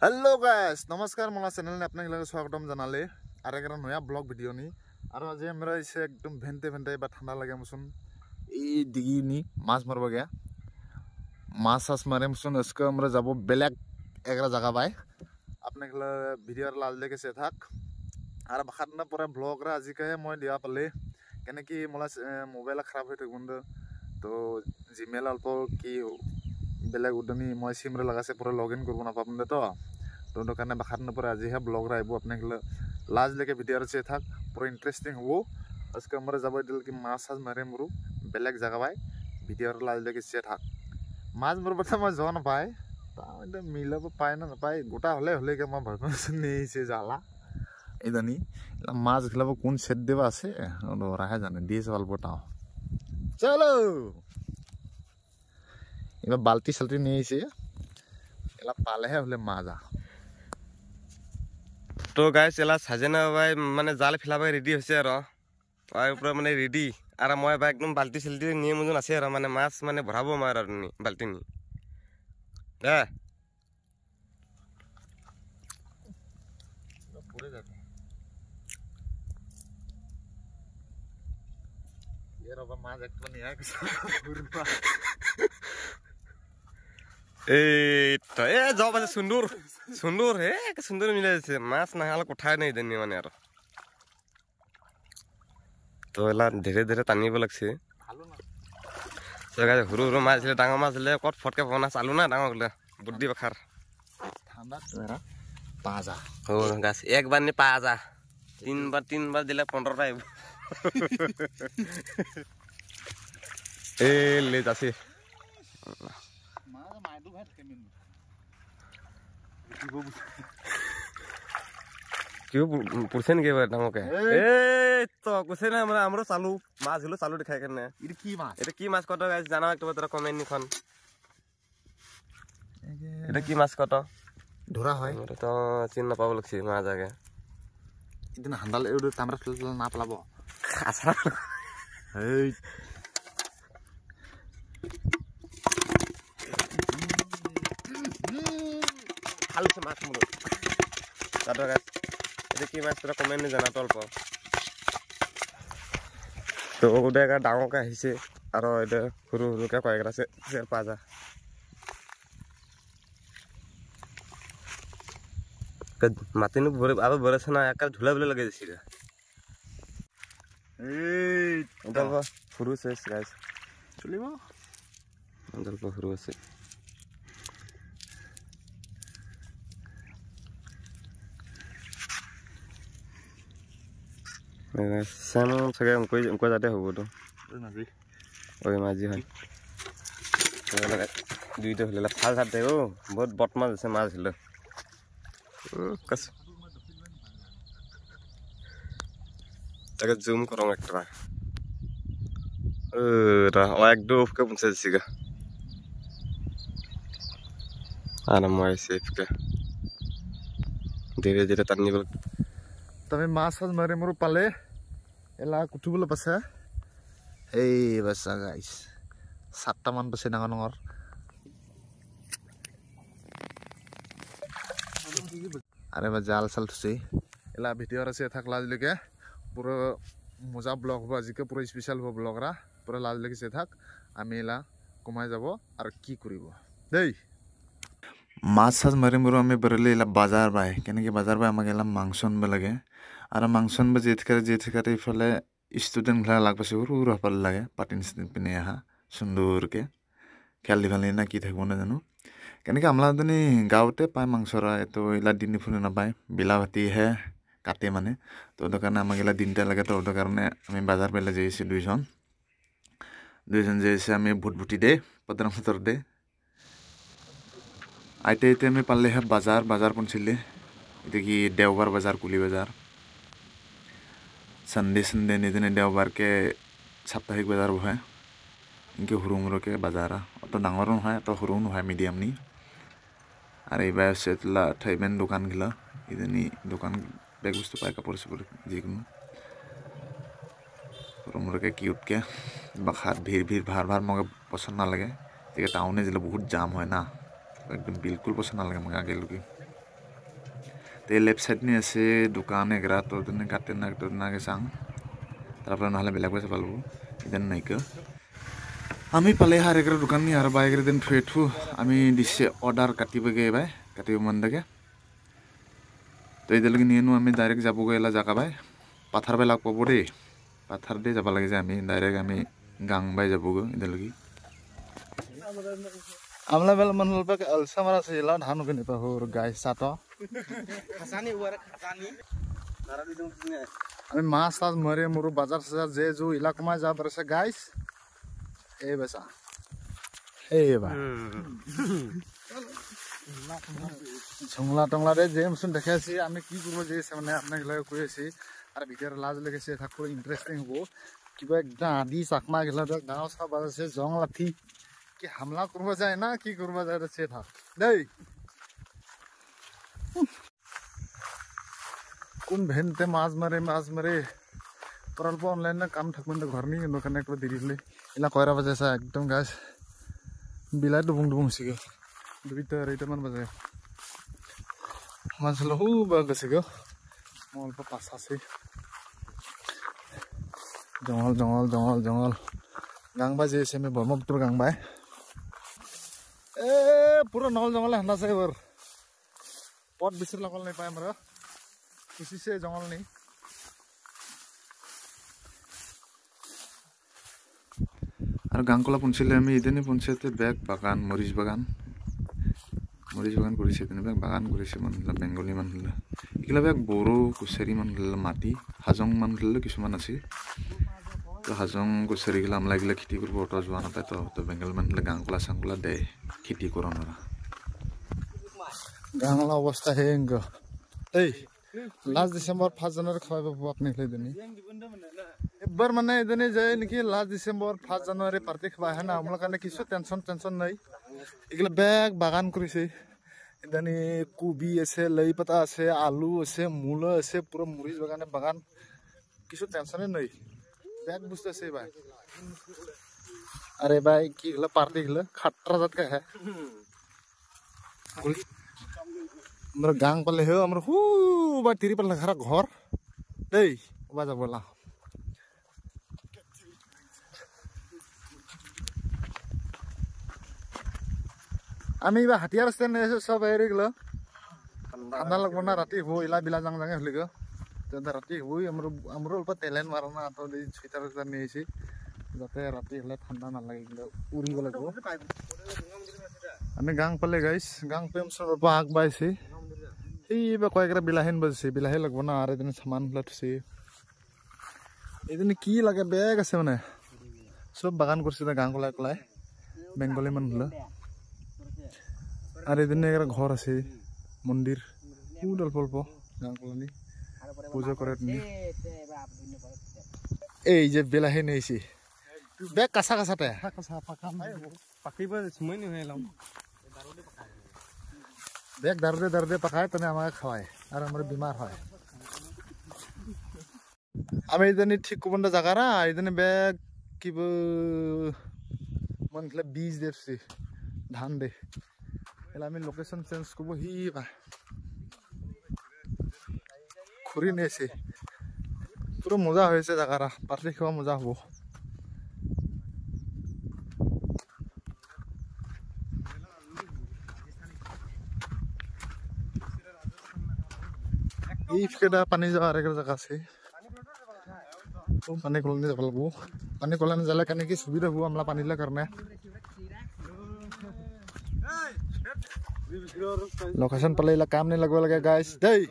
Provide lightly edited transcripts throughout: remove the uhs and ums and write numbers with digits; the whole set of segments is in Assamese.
हेलो गाइस नमस्कार मला चैनल ने अपने स्वागतम जनाले आरो एक नया ब्लॉग वीडियो नि आरो आज हमरा इसे एकदम भेंटे भेंटे बा ठंडा लगे मुसुन ई दिगी नि माछ मारबा गया माछ मारे मुसुन इसको हमरा जाबो बेलेग एगरा जगह बाय अपने वीडियो लाल लेके से थाक आरो बखातना पूरा ब्लॉग रा आज के মই दिया पले केने कि मला मोबाइल खराब होय थगुंद तो जीमेल अल्प कि बेलेग उदनी মই सिम रे लगासे पूरा लॉगिन करबो ना पाबन तो तो कारण बखारने पर आज है ब्लॉग राइबो अपने लाज लेके वीडियो से थाक पूरा इंटरेस्टिंग हो उसके हमरे जाबो दिल कि माछ साज मारे मरु बेलेग जगह बाय वीडियो लाज लेके से थाक माछ मर बता मैं जन पाए ता मिलब पाए ना पाए गोटा हले हले के मैं भय नहीं से जाला इदनी माछ खिलाबो कोन सेट देबा আছে राहे जाने दिस वाल बताओ चलो इबा बाल्टी सल्टी नहीं से एला पाले है हले माजा तो गाइस एला साजेना भाई माने जाल फिलाबाय रेडी होसे आरो आय ऊपर माने रेडी आरो মই भाई एकदम बाल्टी सेल्टी निये मजन আছে आरो माने माछ माने भराबो मार आरो नि बाल्टी नि ए पूरे जाते ये रबा माज एक तो नहीं है पूरा ए तो ए जाव बाजे सुंदर सुंदर हे के सुंदर मिले छे माछ ना हाल कोठाय नहीं देनी माने आरो तो एला धीरे धीरे तानिब लागছে ভালো না তো গাইস হুরু হুরু মাছ লে ডাঙৰ মাছ লে কত ফটকে বনা চালু না ডাঙৰ গলে বুদ্ধি বখাৰ ঠান্ডা তোরা পাজা हो गाइस एक बार ने पा जा तीन बार दिले 15 टा ए ले जासे माजा माइदु भात केमिन क्यों पुरसेन के बार डांगो के ए तो कुसे ना हमरो चालू माछ हलो चालू देखाय करने इर की माछ এটা কি মাছ কত गाइस জানা একটা তোরা কমেন্ট নিখন এটা কি মাছ কত ধরা হয় এটা তো চিন না পাব লাগছে মাছ আগে ইদিন হান্দাল এডো তামরা না পালাবো আছরা এই খালু সে মাছ মুরো দাদা गाइस এটা কি মাছ তোরা কমেন্ট নি জানা তলপ তো ওদেকা ডাঙকে আহিছে আৰু এটা সৰু সৰুকে কয়েকটা চেৰ পাজা মাতিনো ভৰে আবে ভৰেছ না একা ঝুলা বলে লাগে দিছিল এই অল্প সৰু চেস गाइस চলিব অল্প সৰু আছে সামনে সগে উনকো যাতে হবো তো নাজি ওই মাঝি হয় দুইটা হলে ফাল থাকে ও বহুত বট মাছ আছে মাছ হলো কস তাকে জুম করং একটা রা ও একদম উপকে পৌঁছে দিছিগা আর মই সেফকে ধীরে ধীরে টানি বল তবে মাছ সাজ মারে মরু পালে এলা কুটুবলে পাছে এই বাসা গাইস 7টা মান পাছে ডাঙৰ ডাঙৰ আরে বা জাল চাল থুছি এলা ভিডিও আছে থাক লাজ লেকে পুরো মজা ব্লগ হবো আজকে পুরো স্পেশাল হবো ব্লগ রা পুরো লাজ লেকে সে থাক আমি এলা কমাই যাব আর কি করিব দেই মাছ সাজ মারি মরু আমি বেরলে এলা বাজার বাই কেনেকে বাজার বাই আমাকে এলা মাংস আনবে লাগে আর মাংস আনবে যেতে ইফালে স্টুডেন্ট খেলা লাগ পাছে সৰু সৰু হাপাল লাগে পাটিন পিনে আহা সুন্দৰকে খেল দিভালি না কি থাকিব না জানো কেনেকে আমলাদনি গাঁৱতে পায় মাংসৰা তো এলা দিন ফুনে নাপায় বিলাভাতিহে কাটে মানে তো ওটার কারণে আমাকে এলা দিনটা লাগে তো ওটার কারণে আমি বাজার পেলে যাইছি দুইজন যাইছে আমি ভুটভুটি দে পদর দে আইতে আমি পারলে হ্যাঁ বাজার পৌঁছিলে এটা কি দেওবার বাজার কুলি বাজার संडे निदिने देवबार के साप्ताहिक बाजार बहे इनके हुरु मुरुके बाजार अत डांगर नहय अत हुरु नहय मिडियाम नि आरो एबार सेतला थाइबेन दुकान गिला इदिनि दुकान बेग बुस्तु पाय कापड़ सापड़ जिकुनु हुरु मुरुके किउट के बाखात भीड़ भार मगे पसंद ना लगे टाउने जिले बहुत जाम है ना एकदम बिल्कुल पसंद ना लगे मगे आगे लुकी ते लेफ्ट साइड नि আছে दुकान एग्रा तो दिन काटे ना तो ना के सांग তারপরে নহলে বেলেগ বেছে পালবো ইদেন নাইকা আমি পালে হার এগ্রা দোকান নি আর বাইক দিন ফেটু আমি দিছে অর্ডার কাটিবগে বাই কাটিব মন লাগে তো ইদেলগি নিয়েনো আমি ডাইরেক্ট যাবগে এলা জায়গা বাই পাথার বেলা পাবো দে পাথার দে যাব লাগে যে আমি ডাইরেক্ট আমি গাং বাই যাবগে ইদেলগি আমলা বেল মনল পাকে অলসা মারা সেলা ধান গনি পাহর গাই সাটো খাসানি ওরে খাসানি নারাদি দম কিনে আমি মাছ তাজ মরে মোর বাজার সাজার যে জো ইলাকমা যা বরছে গাইস এই বেসা এই বা ঝংলা টংলা রে যে মসন দেখাছি আমি কি করব যে মানে আপনাকে লাগে কইছি আর ভিতর লাজ লেগেছে থাকো ইন্টারেস্টিং হবো কিবা একটা আদি চাকমা গেলা গাঁও সা বাজছে জং লাঠি কি হামলা করব যায় না কি করব যায় সে থাক দেই কোন ভেনতে মাছ মারে পরল্প অনলাইন না কাম থাকবেন ঘর নি দোকানে একটু দেরিলে এলা কয়রা বাজে সা একদম গাছ বিলাই ডুবুং সিগে দুইটা আড়াইটা মান বাজে মাছলো হু বা গেছে গো অল্প পাস আছে জঙ্গল গাং বাজে এসে আমি ব্রহ্মপুত্র গাং বাই এ পুরো নল জঙ্গলে হান্ডা আছে এবার পথ বিচর লগল নাই পাই আমরা খুশিছে জঙ্গল নেই আর গাংকলা পঞ্চায়েত আমি ইদেনে পঞ্চায়েতে ব্যাগ বাগান মরিচ বাগান করেছে ইদেনে ব্যাগ বাগান করেছে মানুহ বেংগলী মানুহ এগুলা ব্যাগ বড়ো কুচাৰী মানুহ মাটি হাজং মানুহ কিছুমান আছে তো হাজং কুচাৰী গিলা আমলা গিলা খেতি কৰিব অত যোৱা নাপায় তো বেংগলী মানুহ গাংকলা চাংকলা দে খেতি কৰ নৰা গাংকলা অৱস্থা হেংগ এই লাষ্ট ডিসেম্বৰ 5 জানুৱাৰী খাই পাব আপুনি লেদনি একবাৰ মানে এদনে যায় নেকি লাষ্ট ডিসেম্বৰ 5 জানুৱাৰী পাৰ্টি খাবা হয় না আমলা কাৰণে কিছু টেনশন নাই এগুলা ব্যাগ বাগান কৰিছে এদনি কবি আছে লাই পাতা আছে আলু আছে মূলা আছে পুরো মরিচ বাগান কিছু টেনশনে নাই ব্যাগ বুঝতে আছে ভাই আরে ভাই কি হলো পার্টি হলো খাটরা জাত কা है আমরা গাং পালে হে আমরা হু বা তিরি পালে ঘর ঘর দেই ওবা যাবলা আমি বা হাতিয়ার স্টেন এসে সব এরে গেল ঠান্ডা লাগবো না রাতি হো ইলা বিলা জাং জাঙে হলি গো তো রাতি হই আমরা অল্প তেলেন মারনা তো দি সুইটার নিয়েছি যাতে রাতি হলে ঠান্ডা না লাগে গেল উড়ি গেল আমি গাং পালে গাইস গাং পেম সর পাক বাইছি এই বা কয়েকটা বিলাহিন বাজছে বিলাহি লাগবো না আর এদিন সামান লাটছি এদিন কি লাগে ব্যাগ আছে মানে সব বাগান করছে না গাং কলাই কলাই বেঙ্গলি মানুহ হলো আর এদিন একটা ঘর আছে মন্দির খুব অল্প অল্প গাং কলানি পূজা করে এই যে বিলাহি নিয়েছি ব্যাগ কাঁচা কাঁচাতে ব্যাগ দারুদে পাকায় তবে আমাকে খাওয়ায় আর আমার বিমার হয় আমি এদিন ঠিক কোনটা জায়গা না এদিন ব্যাগ কি মনে বীজ দেখছি ধান দে আমি লোকেশন চেঞ্জ করবো হি ঘুরি নিয়েছি পুরো মজা হয়েছে জায়গাটা পার্টি খাওয়া মজা হবো এই ফেটা পানী যাওয়া আরেক জায়গা আছে পানী কলনি যাব লাগবো পানী কলনি যালে কেনে কি সুবিধা হবো আমরা পানীলা কারণে লোকেশন পালে ইলা কাম नहीं लगवा लगे गाइस দেই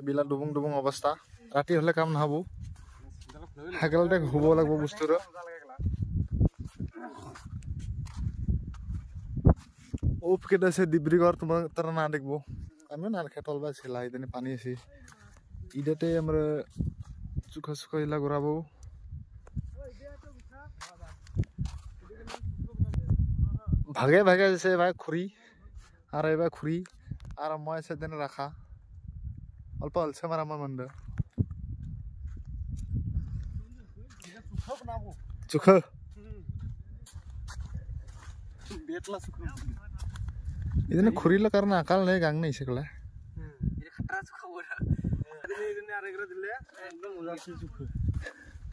বিলা ডুবুং অবস্থা রাতি হলে কাম না হবো হাগলতে হবো লাগবো বস্তুর ওপ কেটে আছে ডিব্রিগড় তোমার তারা না দেখবো আমি না খেতল বা ছিলা ইদানি পানি আছে ইদাতে আমরা চুখা ইলা ঘুরাবো ভাগে যাচ্ছে ভাই খুরি আর এবার খুরি আর মই সেদিন রাখা অল্প অলছে মার আমার মন্দ চুখ ಇದನ್ನ ಖುರಿಲ ಕಾರಣ ಅಕಾಲ್ ಗಾಂಗ್ ನೈ ಸಿಗಲ್ಲ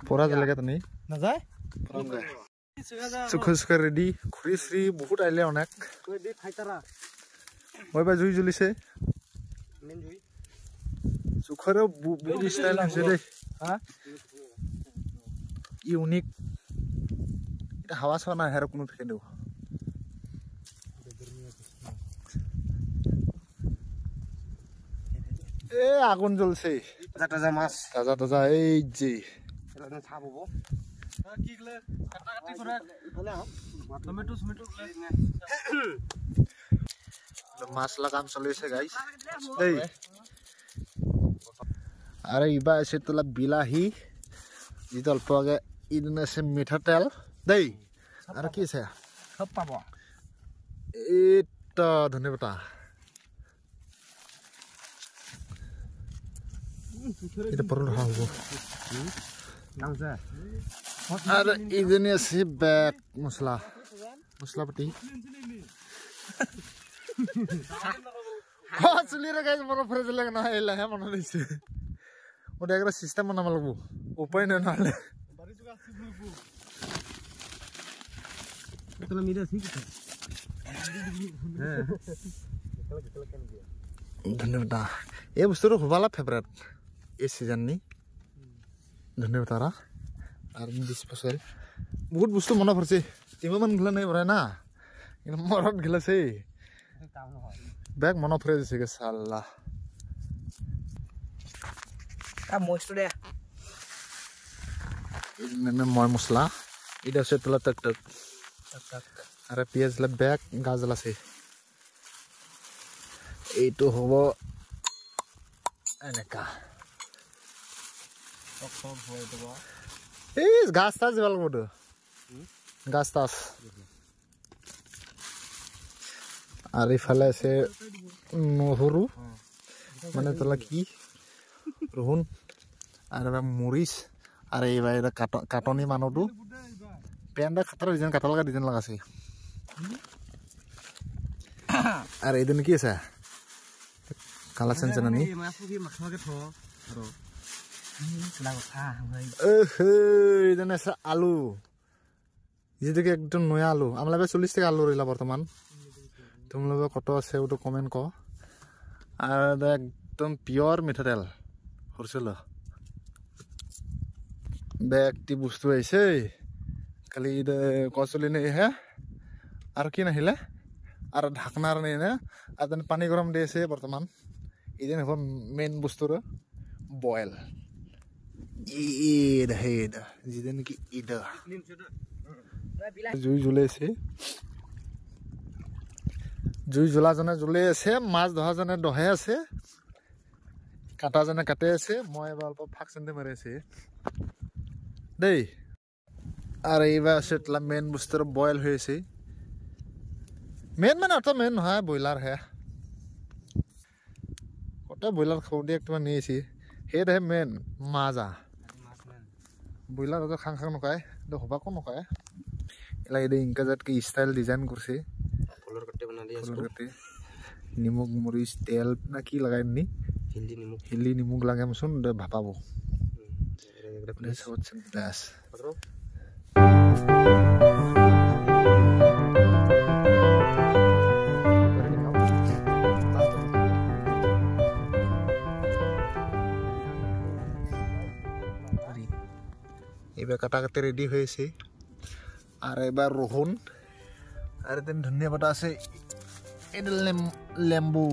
পরা জেলেগে তনি না যায় সুখ সুখ রেডি খুরি শ্রী বহুত আইলে অনেক ওই বা জুই জ্বলিছে সুখরে বহুত স্টাইল আছে দে ইউনিক এটা হাওয়া ছাওয়া না হের কোনো ফেকে দেব এ আগুন জ্বলছে তাজা তাজা মাছ তাজা তাজা এই যে মাছলা কাম চলিছে গাইস এই আরে ইবা আছে তোলা বিলাহি যেটা অল্প আগে ইদিন আছে মিঠা তেল দেই আর কি আছে সব পাব এটা ধন্যবাদ এটা পরল হালবো আর ইদিনে আছে ব্যাক মশলা মশলা পাতি চলি রে গাইস বড় ফ্রেজ লাগে না এলা হে মনে হইছে ওটা একটা সিস্টেম বানাবা লাগবো উপায় না নালে তোলা মিরা ঠিক আছে ধন্যবাদ এই বস্তুটো হবালা ফেভারিট এই সিজন নি ধন্যবাদ তারা আর ডিসপোজাল বহুত বস্তু মনে পড়ছে ইমান গলা নাই ভরা না কিন্তু মরত গেলাছে ব্যাগ মনে পড়ে যাচ্ছে গে সাল্লাহ কা মস্ত দে ইনে ময় মশলা এটা সে তোলা টক টক আরে পিয়াজ লা ব্যাগ গাজল আছে এইটো হব এনেকা এই গাছ তাছ ভাল বড় গাছ তাছ আর ইফালে আছে নহৰু মানে তোলা কি রহুন আর মরিচ আর এইবার এটা কাটনি মানুহটো পেনটা খাটার ডিজাইন কাটা লাগা ডিজাইন লাগাছে আর এইদিন কি আছে কালা সেন্সন আনি এইদিন আছে আলু যেটাকে একদম নয়া আলু আমরা 40 টাকা আলু রইলা বর্তমান তোমালোকে কত আছে ওটা কমেন্ট ক আর একদম পিওর মিঠা তেল হরছিল ব্যাগটি বস্তু আইছে খালি কচলি নেই হ্যাঁ আর কি নাহিলে আর ঢাকনার নেই না আর পানি গরম দিয়েছে বর্তমান এদিন হব মেইন বস্তুর বয়েল ঈদ হেদ যেদিন কি ঈদ জুই জ্বলাইছে জুই জ্বলা জনে জ্বলে আছে মাছ ধৰা জনে দহে আছে কাটা জনে কাটে আছে মই এবার অল্প ফাঁক চেন্দি মারি আছে দেই আর এইবার আছে মেইন বস্তুর বয়েল হয়েছে মেইন মানে অত মেইন নহয় ব্রয়লার হে কত ব্রয়লার খাও দিয়ে একটা নিয়েছি সেটা হে মেইন মাজা ব্রয়লার অত খাং খাং নকায় হবাকো নকায় এলা এটা ইনকাজাত কি স্টাইল ডিজাইন করছে ফলর কাটে নিমখ মরিচ তেল না কি লাগাই নি হিলি নিমখ লাগে মচোন ভাপাবো গ্লাস এবার কাটাকাটি রেডি হয়েছে আর এবার রহুন আর এদিন ধনিয়া পাতা আছে এটা লেম্বু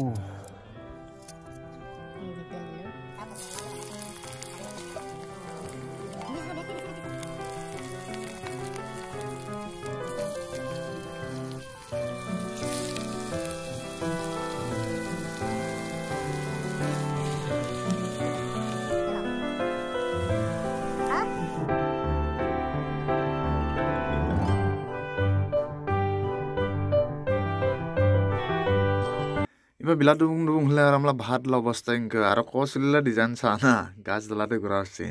এবার বিলা ডুবুং ডুবুং হলে আর আমরা ভাত অবস্থা ইনকে আর কসলিলা ডিজাইন সানা গাছ দলাতে ঘোরা আসছে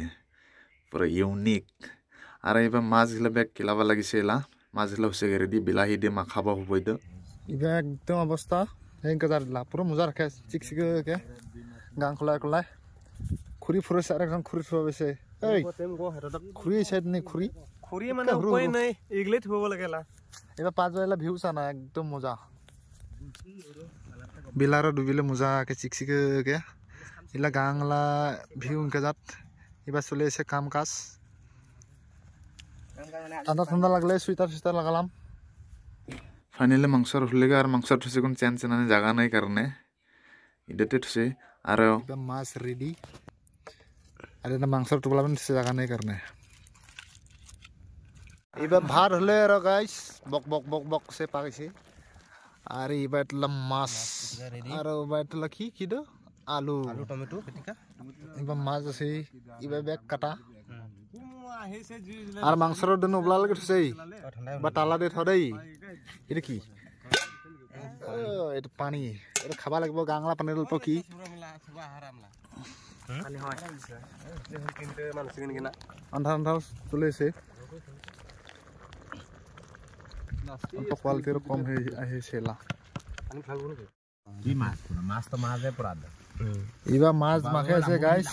পুরো ইউনিক আর এবার মাছ গিলা ব্যাগ কিলাবা লাগিছে এলা মাছ গিলা হচ্ছে রেডি বিলাহি দিয়ে মাখাবা হবই তো এবার একদম অবস্থা Hingga jar lah pura mujar ke cik ke gang kulai khuri furo sare kan khuri furo bese ei khuri side ni khuri মানে উপায় নাই ইগলে থব লাগেলা এবা পাঁচ বেলা ভিউ সানা একদম মজা বিলার ডুবিলে মজা কে চিক কে ইলা গাংলা ভিউ কে জাত এবা চলে এসে কাম কাজ ঠান্ডা ঠান্ডা লাগলে সুইটার লাগালাম ফাইনালি মাংসর হলেগে আর মাংসর ঠুসে কোন চান্স না জায়গা নাই কারণে ইডাতে ঠুসে আর মাছ রেডি আর এটা মাংসর টুকলাবেন ঠুসে জায়গা নাই কারণে এবার ভাত হলে আর গাইস বক বক বক বক সে পাইছে আর এবার এটা মাছ আর এবার এটা কি দো আলু টমেটো পিটিকা এবার মাছ আছে এবার ব্যাগ কাটা আর মাংসর দিন ওবলা লাগে ঠুসে বা তালা দে থদেই এটা কি এটা পানি এটা খাবা লাগিব গাংলা পানি অল্প কি আন্ধার চলেছে কোয়ালিটির কম হয়েছে এবার মাছ মাখে আছে গাইস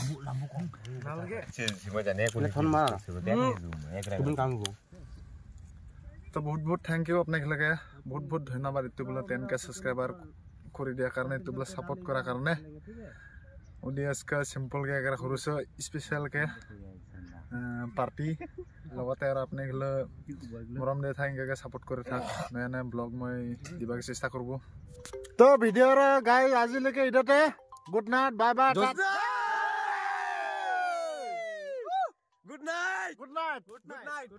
তো বহুত থ্যাংক ইউ আপনাকে লাগে বহুত ধন্যবাদ ইউটিউবলে 10K সাবস্ক্রাইবার করে দেওয়ার কারণে ইউটিউবলে সাপোর্ট করার কারণে অডিয়েন্স কা সিম্পল কে আগে খরচ স্পেশাল কে পার্টি লগতে আর আপনি গলে মরম দে থাকেঙ্গে সাপোর্ট করে থাক নয়া ব্লগ মই দিবাকে চেষ্টা করব তো ভিডিওর গাই আজিলৈকে ইডতে good night bye bye good night good night